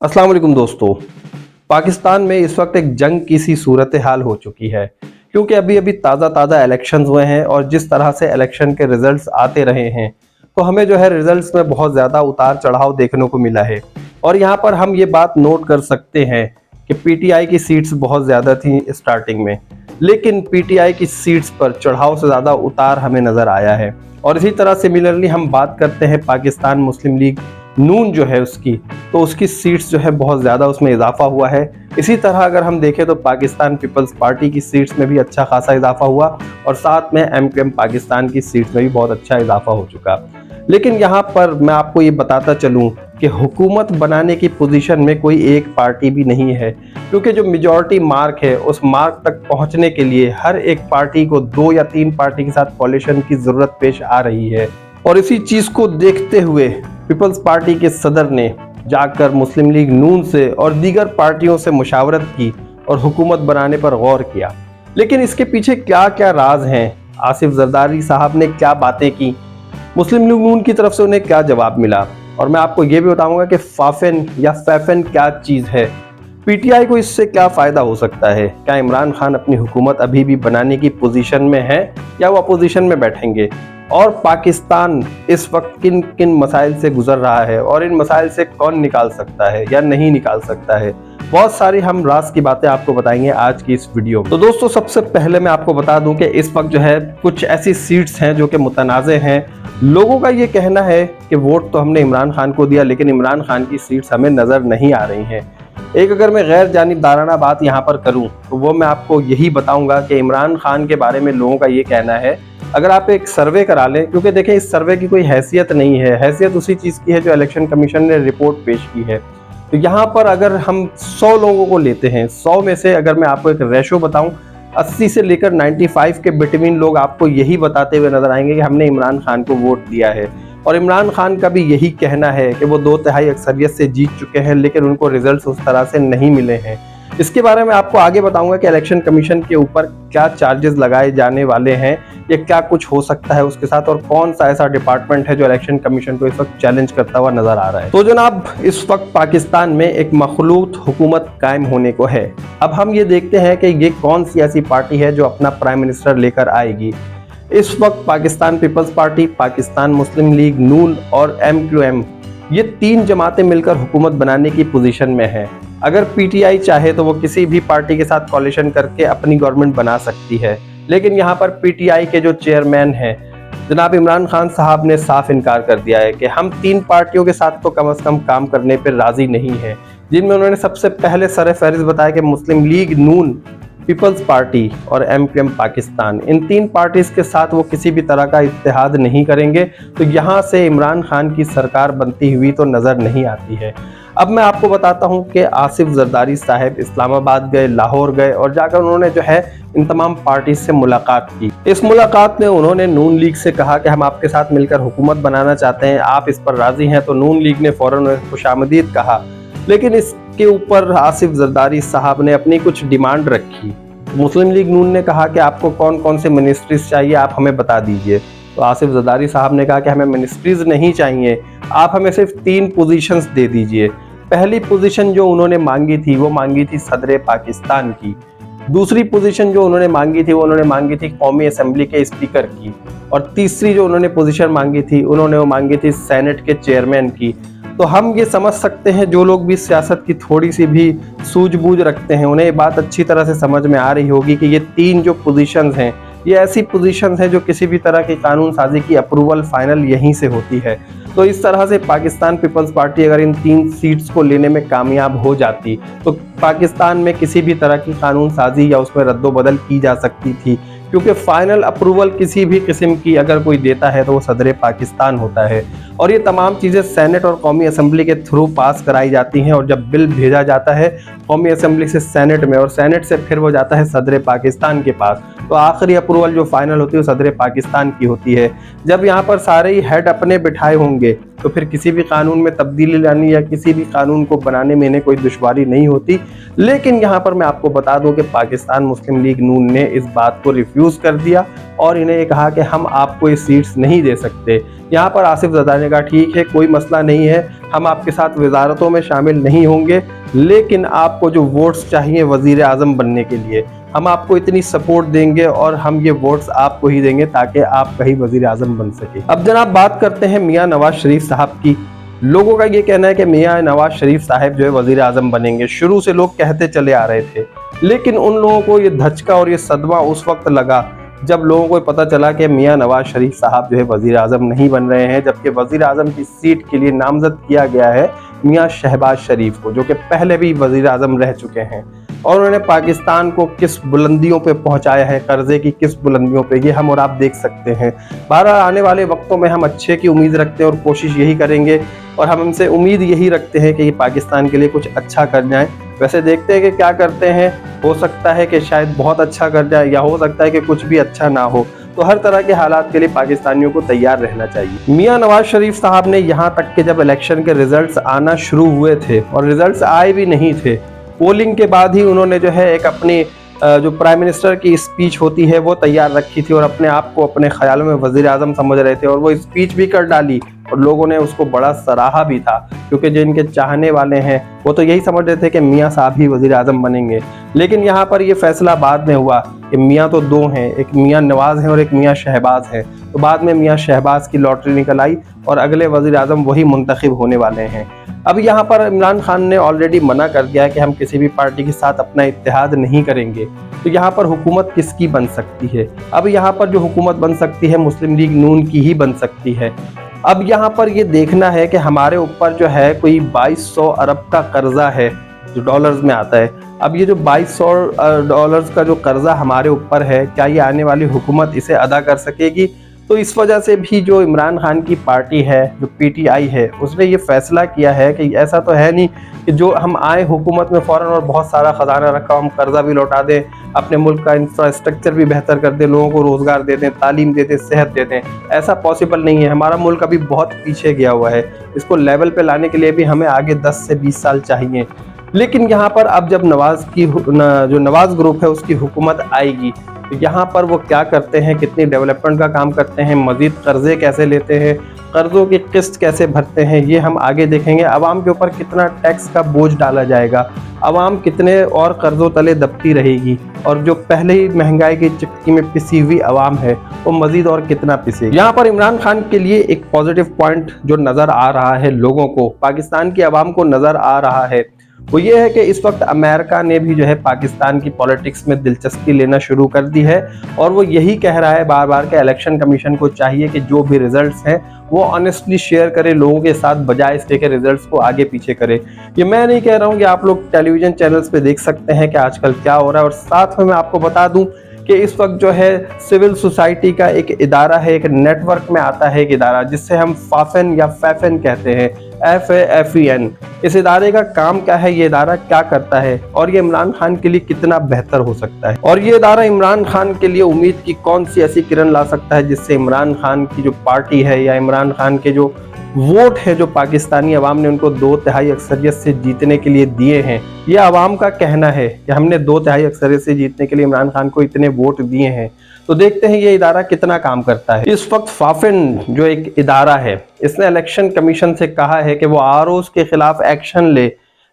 अस्सलाम वालेकुम दोस्तों। पाकिस्तान में इस वक्त एक जंग की सी सूरत हाल हो चुकी है, क्योंकि अभी अभी ताज़ा इलेक्शंस हुए हैं और जिस तरह से इलेक्शन के रिजल्ट्स आते रहे हैं तो हमें जो है रिजल्ट्स में बहुत ज़्यादा उतार चढ़ाव देखने को मिला है। और यहाँ पर हम ये बात नोट कर सकते हैं कि पीटीआई की सीट्स बहुत ज़्यादा थी स्टार्टिंग में, लेकिन पीटीआई की सीट्स पर चढ़ाव से ज़्यादा उतार हमें नज़र आया है। और इसी तरह सिमिलरली हम बात करते हैं पाकिस्तान मुस्लिम लीग नून जो है उसकी, तो उसकी सीट्स जो है बहुत ज़्यादा उसमें इजाफा हुआ है। इसी तरह अगर हम देखें तो पाकिस्तान पीपल्स पार्टी की सीट्स में भी अच्छा खासा इजाफा हुआ और साथ में एमक्यूएम पाकिस्तान की सीट्स में भी बहुत अच्छा इजाफा हो चुका। लेकिन यहाँ पर मैं आपको ये बताता चलूँ कि हुकूमत बनाने की पोजीशन में कोई एक पार्टी भी नहीं है, क्योंकि जो मेजॉरिटी मार्क है उस मार्क तक पहुँचने के लिए हर एक पार्टी को 2 या 3 पार्टी के साथ कोalition की ज़रूरत पेश आ रही है। और इसी चीज़ को देखते हुए पीपल्स पार्टी के सदर ने जाकर मुस्लिम लीग नून से और दीगर पार्टियों से मुशावरत की और हुकूमत बनाने पर गौर किया। लेकिन इसके पीछे क्या क्या राज हैं, आसिफ जरदारी साहब ने क्या बातें की, मुस्लिम लीग नून की तरफ से उन्हें क्या जवाब मिला, और मैं आपको ये भी बताऊंगा कि फाफेन या फैफेन क्या चीज़ है, पीटीआई को इससे क्या फ़ायदा हो सकता है, क्या इमरान खान अपनी हुकूमत अभी भी बनाने की पोजीशन में है या वो अपोजिशन में बैठेंगे, और पाकिस्तान इस वक्त किन किन मसाइल से गुजर रहा है और इन मसाइल से कौन निकाल सकता है या नहीं निकाल सकता है। बहुत सारी हम राज की बातें आपको बताएंगे आज की इस वीडियो में। तो दोस्तों सबसे पहले मैं आपको बता दूं कि इस वक्त जो है कुछ ऐसी सीट्स हैं जो कि मुतनाज़े हैं। लोगों का ये कहना है कि वोट तो हमने इमरान खान को दिया, लेकिन इमरान खान की सीट्स हमें नज़र नहीं आ रही हैं। एक अगर मैं गैर जानिबदाराना बात यहाँ पर करूँ तो वो मैं आपको यही बताऊँगा कि इमरान खान के बारे में लोगों का ये कहना है, अगर आप एक सर्वे करा लें, क्योंकि देखें इस सर्वे की कोई हैसियत नहीं है, हैसियत उसी चीज़ की है जो इलेक्शन कमीशन ने रिपोर्ट पेश की है। तो यहाँ पर अगर हम 100 लोगों को लेते हैं, 100 में से अगर मैं आपको एक रेशो बताऊं, 80 से लेकर 95 के बिटवीन लोग आपको यही बताते हुए नजर आएंगे कि हमने इमरान खान को वोट दिया है। और इमरान खान का भी यही कहना है कि वो 2/3 अक्सरियत से जीत चुके हैं, लेकिन उनको रिजल्ट्स उस तरह से नहीं मिले हैं। इसके बारे में आपको आगे बताऊंगा कि इलेक्शन कमीशन के ऊपर क्या चार्जेस लगाए जाने वाले हैं या क्या कुछ हो सकता है उसके साथ, और कौन सा ऐसा डिपार्टमेंट है जो इलेक्शन कमीशन को इस वक्त चैलेंज करता हुआ नजर आ रहा है। तो जनाब इस वक्त पाकिस्तान में एक मखलूत हुकूमत कायम होने को है। अब हम ये देखते हैं कि ये कौन सी ऐसी पार्टी है जो अपना प्राइम मिनिस्टर लेकर आएगी। इस वक्त पाकिस्तान पीपल्स पार्टी, पाकिस्तान मुस्लिम लीग नून और एमक्यूएम, ये 3 जमातें मिलकर हुकूमत बनाने की पोजीशन में है। अगर पीटीआई चाहे तो वो किसी भी पार्टी के साथ कोalition करके अपनी गवर्नमेंट बना सकती है, लेकिन यहाँ पर पीटीआई के जो चेयरमैन हैं जनाब इमरान खान साहब ने साफ इनकार कर दिया है कि हम 3 पार्टियों के साथ तो कम से कम काम करने पर राजी नहीं है, जिनमें उन्होंने सबसे पहले सर-ए-फहरिस्त बताया कि मुस्लिम लीग नून, पीपल्स पार्टी और एमक्यूएम पाकिस्तान, इन 3 पार्टीज के साथ वो किसी भी तरह का इत्तेहाद नहीं करेंगे। तो यहाँ से इमरान खान की सरकार बनती हुई तो नज़र नहीं आती है। अब मैं आपको बताता हूँ कि आसिफ जरदारी साहब इस्लामाबाद गए, लाहौर गए और जाकर उन्होंने जो है इन तमाम पार्टी से मुलाकात की। इस मुलाकात में उन्होंने नून लीग से कहा कि हम आपके साथ मिलकर हुकूमत बनाना चाहते हैं, आप इस पर राजी हैं। तो नून लीग ने फौरन खुशामदीद कहा, लेकिन इसके ऊपर आसिफ जरदारी साहब ने अपनी कुछ डिमांड रखी। मुस्लिम लीग नून ने कहा कि आपको कौन कौन से मिनिस्ट्रीज चाहिए, आप हमें बता दीजिए। तो आसिफ जरदारी साहब ने कहा कि हमें मिनिस्ट्रीज नहीं चाहिए, आप हमें सिर्फ 3 पोजीशंस दे दीजिए। पहली पोजीशन जो उन्होंने मांगी थी वो मांगी थी सदर पाकिस्तान की। दूसरी पोजीशन जो उन्होंने मांगी थी वो उन्होंने मांगी थी कौमी असेंबली के स्पीकर की। और तीसरी जो उन्होंने पोजीशन मांगी थी उन्होंने वो मांगी थी सेनेट के चेयरमैन की। तो हम ये समझ सकते हैं, जो लोग भी सियासत की थोड़ी सी भी सूझबूझ रखते हैं उन्हें ये बात अच्छी तरह से समझ में आ रही होगी कि ये 3 जो पोजीशंस हैं ये ऐसी पोजीशंस हैं जो किसी भी तरह की कानून साजी की अप्रूवल फाइनल यहीं से होती है। तो इस तरह से पाकिस्तान पीपल्स पार्टी अगर इन 3 सीट्स को लेने में कामयाब हो जाती तो पाकिस्तान में किसी भी तरह की कानून साजी या उसमें रद्दोबदल की जा सकती थी, क्योंकि फाइनल अप्रूवल किसी भी किस्म की अगर कोई देता है तो वो सदर पाकिस्तान होता है। और ये तमाम चीज़ें सेनेट और कौमी असेंबली के थ्रू पास कराई जाती हैं, और जब बिल भेजा जाता है कौमी असेंबली से सेनेट में और सेनेट से फिर वो जाता है सदर पाकिस्तान के पास, तो आखिरी अप्रूवल जो फाइनल होती है वो सदर पाकिस्तान की होती है। जब यहाँ पर सारे ही हेड अपने बिठाए होंगे तो फिर किसी भी कानून में तब्दीली लानी या किसी भी कानून को बनाने में इन्हें कोई दुश्वारी नहीं होती। लेकिन यहाँ पर मैं आपको बता दूं कि पाकिस्तान मुस्लिम लीग नून ने इस बात को रिफ्यूज़ कर दिया और इन्हें ये कहा कि हम आपको ये सीट्स नहीं दे सकते। यहाँ पर आसिफ जरदारी ने कहा ठीक है, कोई मसला नहीं है, हम आपके साथ वजारतों में शामिल नहीं होंगे, लेकिन आपको जो वोट्स चाहिए वजीर आजम बनने के लिए, हम आपको इतनी सपोर्ट देंगे और हम ये वोट्स आपको ही देंगे ताकि आप कहीं वजीर आजम बन सके। अब जनाब बात करते हैं मियां नवाज शरीफ साहब की। लोगों का ये कहना है कि मियां नवाज शरीफ साहब जो है वजीर आजम बनेंगे। शुरू से लोग कहते चले आ रहे थे, लेकिन उन लोगों को ये धचका और ये सदमा उस वक्त लगा जब लोगों को पता चला कि मियां नवाज शरीफ साहब जो है वजीर आजम नहीं बन रहे हैं, जबकि वजीर आजम की सीट के लिए नामजद किया गया है मियां शहबाज शरीफ को, जो कि पहले भी वजीर आजम रह चुके हैं। और उन्होंने पाकिस्तान को किस बुलंदियों पे पहुंचाया है, कर्जे की किस बुलंदियों पे, ये हम और आप देख सकते हैं। बहरहाल आने वाले वक्तों में हम अच्छे की उम्मीद रखते हैं और कोशिश यही करेंगे, और हम इनसे उम्मीद यही रखते हैं कि ये पाकिस्तान के लिए कुछ अच्छा कर जाएं। वैसे देखते हैं कि क्या करते हैं, हो सकता है कि शायद बहुत अच्छा कर जाए, या हो सकता है कि कुछ भी अच्छा ना हो। तो हर तरह के हालात के लिए पाकिस्तानियों को तैयार रहना चाहिए। मियां नवाज शरीफ साहब ने यहाँ तक कि जब इलेक्शन के रिजल्ट्स आना शुरू हुए थे और रिजल्ट्स आए भी नहीं थे, पोलिंग के बाद ही उन्होंने जो है एक अपनी जो प्राइम मिनिस्टर की स्पीच होती है वो तैयार रखी थी और अपने आप को अपने ख्यालों में वजीर आजम समझ रहे थे, और वो स्पीच भी कर डाली और लोगों ने उसको बड़ा सराहा भी था, क्योंकि जो इनके चाहने वाले हैं वो तो यही समझ रहे थे कि मियां साहब ही वजीर आजम बनेंगे। लेकिन यहाँ पर ये फैसला बाद में हुआ कि मियां तो दो हैं, एक मियां नवाज है और एक मियां शहबाज है। तो बाद में मियां शहबाज की लॉटरी निकल आई और अगले वजीर आजम वही मुंतखब होने वाले हैं। अब यहाँ पर इमरान खान ने ऑलरेडी मना कर दिया कि हम किसी भी पार्टी के साथ अपना इत्तेहाद नहीं करेंगे। तो यहाँ पर हुकूमत किसकी बन सकती है? अब यहाँ पर जो हुकूमत बन सकती है मुस्लिम लीग नून की ही बन सकती है। अब यहाँ पर ये देखना है कि हमारे ऊपर जो है कोई 2200 अरब का कर्जा है जो डॉलर्स में आता है। अब ये जो 2200 डॉलर्स का जो कर्जा हमारे ऊपर है, क्या ये आने वाली हुकूमत इसे अदा कर सकेगी? तो इस वजह से भी जो इमरान खान की पार्टी है, जो पीटीआई है, उसने ये फैसला किया है कि ऐसा तो है नहीं कि जो हम आए हुकूमत में फ़ौरन और बहुत सारा ख़जाना रखा, हम कर्जा भी लौटा दें, अपने मुल्क का इंफ्रास्ट्रक्चर भी बेहतर कर दें, लोगों को रोज़गार दे दें, तालीम दे दें, सेहत दे दें। ऐसा पॉसिबल नहीं है। हमारा मुल्क अभी बहुत पीछे गया हुआ है। इसको लेवल पे लाने के लिए भी हमें आगे 10 से 20 साल चाहिए। लेकिन यहाँ पर अब जब जो नवाज ग्रुप है उसकी हुकूमत आएगी, तो यहाँ पर वो क्या करते हैं, कितनी डेवलपमेंट का काम करते हैं, मजीद कर्जे कैसे लेते हैं, कर्जों की किस्त कैसे भरते हैं, ये हम आगे देखेंगे। आवाम के ऊपर कितना टैक्स का बोझ डाला जाएगा, आवाम कितने और कर्जों तले दबती रहेगी, और जो पहले ही महंगाई की चक्की में पिसी हुई आवाम है वो मजीद और कितना पिसेगी। यहाँ पर इमरान खान के लिए एक पॉजिटिव पॉइंट जो नज़र आ रहा है लोगों को, पाकिस्तान की आवाम को नज़र आ रहा है, वो ये है कि इस वक्त अमेरिका ने भी जो है पाकिस्तान की पॉलिटिक्स में दिलचस्पी लेना शुरू कर दी है, और वो यही कह रहा है बार बार कि इलेक्शन कमीशन को चाहिए कि जो भी रिजल्ट्स हैं वो ऑनेस्टली शेयर करे लोगों के साथ, बजाय इसके कि रिजल्ट्स को आगे पीछे करे। ये मैं नहीं कह रहा हूँ कि आप लोग टेलीविजन चैनल्स पे देख सकते हैं कि आजकल क्या हो रहा है। और साथ में मैं आपको बता दूं कि इस वक्त जो है सिविल सोसाइटी का एक इदारा है, एक नेटवर्क में आता है एक इदारा जिससे हम फाफेन या फैफेन कहते हैं, FAFEN। इस इदारे का काम क्या है, ये इदारा क्या करता है, और ये इमरान खान के लिए कितना बेहतर हो सकता है, और ये इदारा इमरान खान के लिए उम्मीद की कौन सी ऐसी किरण ला सकता है जिससे इमरान खान की जो पार्टी है या इमरान खान के जो वोट है जो पाकिस्तानी अवाम ने उनको 2/3 अक्सरियत से जीतने के लिए दिए हैं। ये अवाम का कहना है कि हमने 2/3 अक्सरियत से जीतने के लिए इमरान खान को इतने वोट दिए हैं। तो देखते हैं ये इदारा कितना काम करता है। इस वक्त फाफिन जो एक इदारा है, इसने इलेक्शन कमीशन से कहा है कि वो आरओज के खिलाफ एक्शन ले,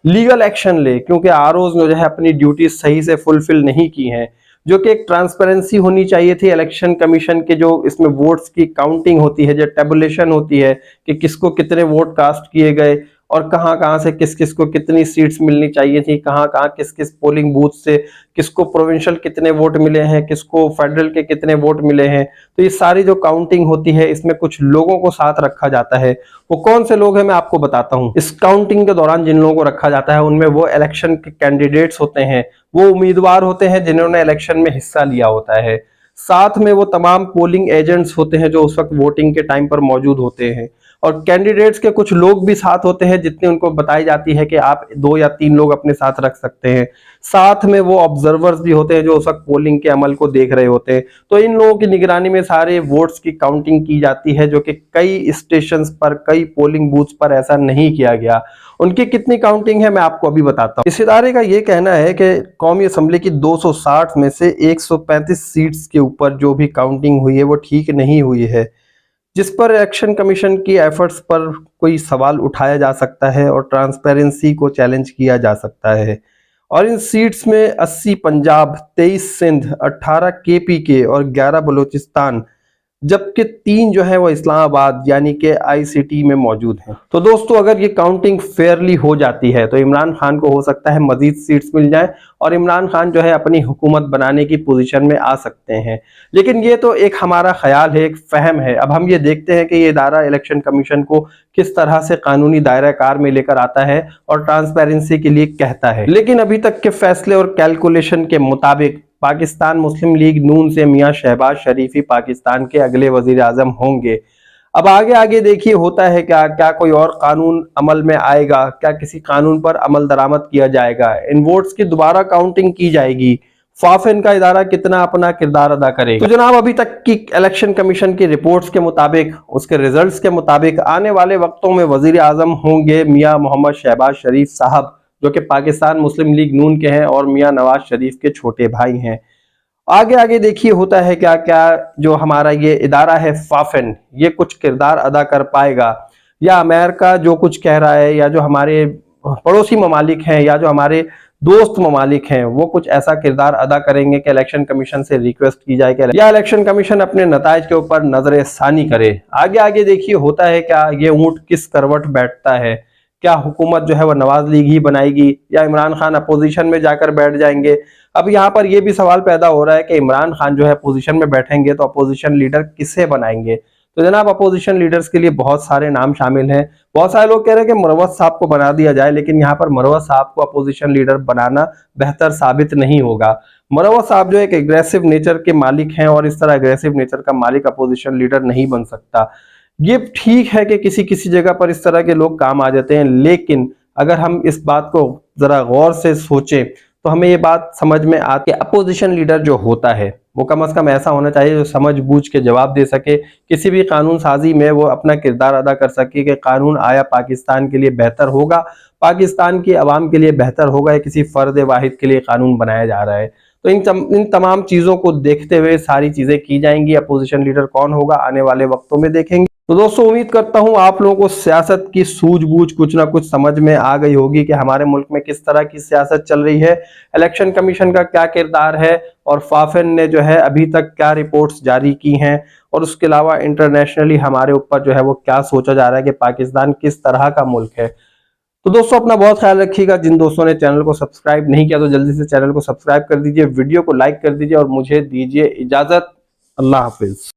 लीगल एक्शन ले, क्योंकि आरओज ने जो है अपनी ड्यूटी सही से फुलफिल नहीं की हैं, जो कि एक ट्रांसपेरेंसी होनी चाहिए थी इलेक्शन कमीशन के, जो इसमें वोट्स की काउंटिंग होती है, जो टेबुलेशन होती है कि किसको कितने वोट कास्ट किए गए और कहां कहां से किस किस को कितनी सीट्स मिलनी चाहिए थी, कहां कहां किस किस पोलिंग बूथ से किसको प्रोविंशियल कितने वोट मिले हैं, किसको फेडरल के कितने वोट मिले हैं। तो ये सारी जो काउंटिंग होती है इसमें कुछ लोगों को साथ रखा जाता है। वो कौन से लोग हैं मैं आपको बताता हूँ। इस काउंटिंग के दौरान जिन लोगों को रखा जाता है उनमें वो इलेक्शन के कैंडिडेट्स होते हैं, वो उम्मीदवार होते हैं जिन्होंने इलेक्शन में हिस्सा लिया होता है। साथ में वो तमाम पोलिंग एजेंट्स होते हैं जो उस वक्त वोटिंग के टाइम पर मौजूद होते हैं, और कैंडिडेट्स के कुछ लोग भी साथ होते हैं जितने उनको बताई जाती है कि आप 2 या 3 लोग अपने साथ रख सकते हैं। साथ में वो ऑब्जर्वर्स भी होते हैं जो उस वक्त पोलिंग के अमल को देख रहे होते हैं। तो इन लोगों की निगरानी में सारे वोट्स की काउंटिंग की जाती है, जो कि कई स्टेशंस पर, कई पोलिंग बूथ्स पर ऐसा नहीं किया गया। उनकी कितनी काउंटिंग है मैं आपको अभी बताता हूँ। इस इदारे का ये कहना है कि कौमी असम्बली की 260 में से 135 सीट्स के ऊपर जो भी काउंटिंग हुई है वो ठीक नहीं हुई है। जिस पर इलेक्शन कमीशन की एफर्ट्स पर कोई सवाल उठाया जा सकता है और ट्रांसपेरेंसी को चैलेंज किया जा सकता है। और इन सीट्स में 80 पंजाब, 23 सिंध, 18 केपीके और 11 बलूचिस्तान, जबकि 3 जो है वो इस्लामाबाद यानी कि आईसीटी में मौजूद हैं। तो दोस्तों अगर ये काउंटिंग फेयरली हो जाती है तो इमरान खान को हो सकता है मजीद सीट्स मिल जाएं और इमरान खान जो है अपनी हुकूमत बनाने की पोजीशन में आ सकते हैं। लेकिन ये तो एक हमारा ख्याल है, एक फहम है। अब हम ये देखते हैं कि ये इदारा इलेक्शन कमीशन को किस तरह से कानूनी दायरा कार में लेकर आता है और ट्रांसपेरेंसी के लिए कहता है। लेकिन अभी तक के फैसले और कैलकुलेशन के मुताबिक पाकिस्तान मुस्लिम लीग नून से मियां शहबाज शरीफ ही पाकिस्तान के अगले वजीर आजम होंगे। अब आगे आगे देखिए होता है क्या, क्या कोई और कानून अमल में आएगा, क्या किसी कानून पर अमल दरामद किया जाएगा, इन वोट्स की दोबारा काउंटिंग की जाएगी, फाफिन का इदारा कितना अपना किरदार अदा करेगा। तो जनाब अभी तक की इलेक्शन कमीशन की रिपोर्ट्स के मुताबिक, उसके रिजल्ट्स के मुताबिक आने वाले वक्तों में वजीर आजम होंगे मियां मोहम्मद शहबाज शरीफ साहब, जो कि पाकिस्तान मुस्लिम लीग नून के हैं और मियां नवाज शरीफ के छोटे भाई हैं। आगे आगे देखिए होता है क्या, क्या जो हमारा ये इदारा है फाफिन, ये कुछ किरदार अदा कर पाएगा, या अमेरिका जो कुछ कह रहा है, या जो हमारे पड़ोसी ममालिक हैं, या जो हमारे दोस्त ममालिक हैं, वो कुछ ऐसा किरदार अदा करेंगे कि इलेक्शन कमीशन से रिक्वेस्ट की जाए कि या इलेक्शन कमीशन अपने नताइज के ऊपर नजर सानी करे। आगे आगे देखिए होता है क्या, ये ऊंट किस करवट बैठता है, क्या हुकूमत जो है वो नवाज लीग ही बनाएगी या इमरान खान अपोजिशन में जाकर बैठ जाएंगे। अब यहाँ पर यह भी सवाल पैदा हो रहा है कि इमरान खान जो है अपोजिशन में बैठेंगे तो अपोजिशन लीडर किसे बनाएंगे। तो जनाब अपोजिशन लीडर्स के लिए बहुत सारे नाम शामिल हैं। बहुत सारे लोग कह रहे हैं कि मरवत साहब को बना दिया जाए, लेकिन यहाँ पर मरवत साहब को अपोजिशन लीडर बनाना बेहतर साबित नहीं होगा। मरवत साहब जो एक एग्रेसिव नेचर के मालिक हैं और इस तरह एग्रेसिव नेचर का मालिक अपोजिशन लीडर नहीं बन सकता। ये ठीक है कि किसी किसी जगह पर इस तरह के लोग काम आ जाते हैं, लेकिन अगर हम इस बात को जरा गौर से सोचें तो हमें ये बात समझ में आती है अपोजिशन लीडर जो होता है वो कम से कम ऐसा होना चाहिए जो समझ बूझ के जवाब दे सके, किसी भी कानून साजी में वो अपना किरदार अदा कर सके कि कानून आया पाकिस्तान के लिए बेहतर होगा, पाकिस्तान की आवाम के लिए बेहतर होगा, या किसी फर्द वाहिद के लिए कानून बनाया जा रहा है। तो इन तमाम चीजों को देखते हुए सारी चीजें की जाएंगी। अपोजिशन लीडर कौन होगा आने वाले वक्तों में देखेंगे। तो दोस्तों उम्मीद करता हूं आप लोगों को सियासत की सूझबूझ कुछ ना कुछ समझ में आ गई होगी कि हमारे मुल्क में किस तरह की सियासत चल रही है, इलेक्शन कमीशन का क्या किरदार है और फाफिन ने जो है अभी तक क्या रिपोर्ट्स जारी की हैं, और उसके अलावा इंटरनेशनली हमारे ऊपर जो है वो क्या सोचा जा रहा है कि पाकिस्तान किस तरह का मुल्क है। तो दोस्तों अपना बहुत ख्याल रखिएगा। जिन दोस्तों ने चैनल को सब्सक्राइब नहीं किया तो जल्दी से चैनल को सब्सक्राइब कर दीजिए, वीडियो को लाइक कर दीजिए और मुझे दीजिए इजाजत। अल्लाह हाफिज।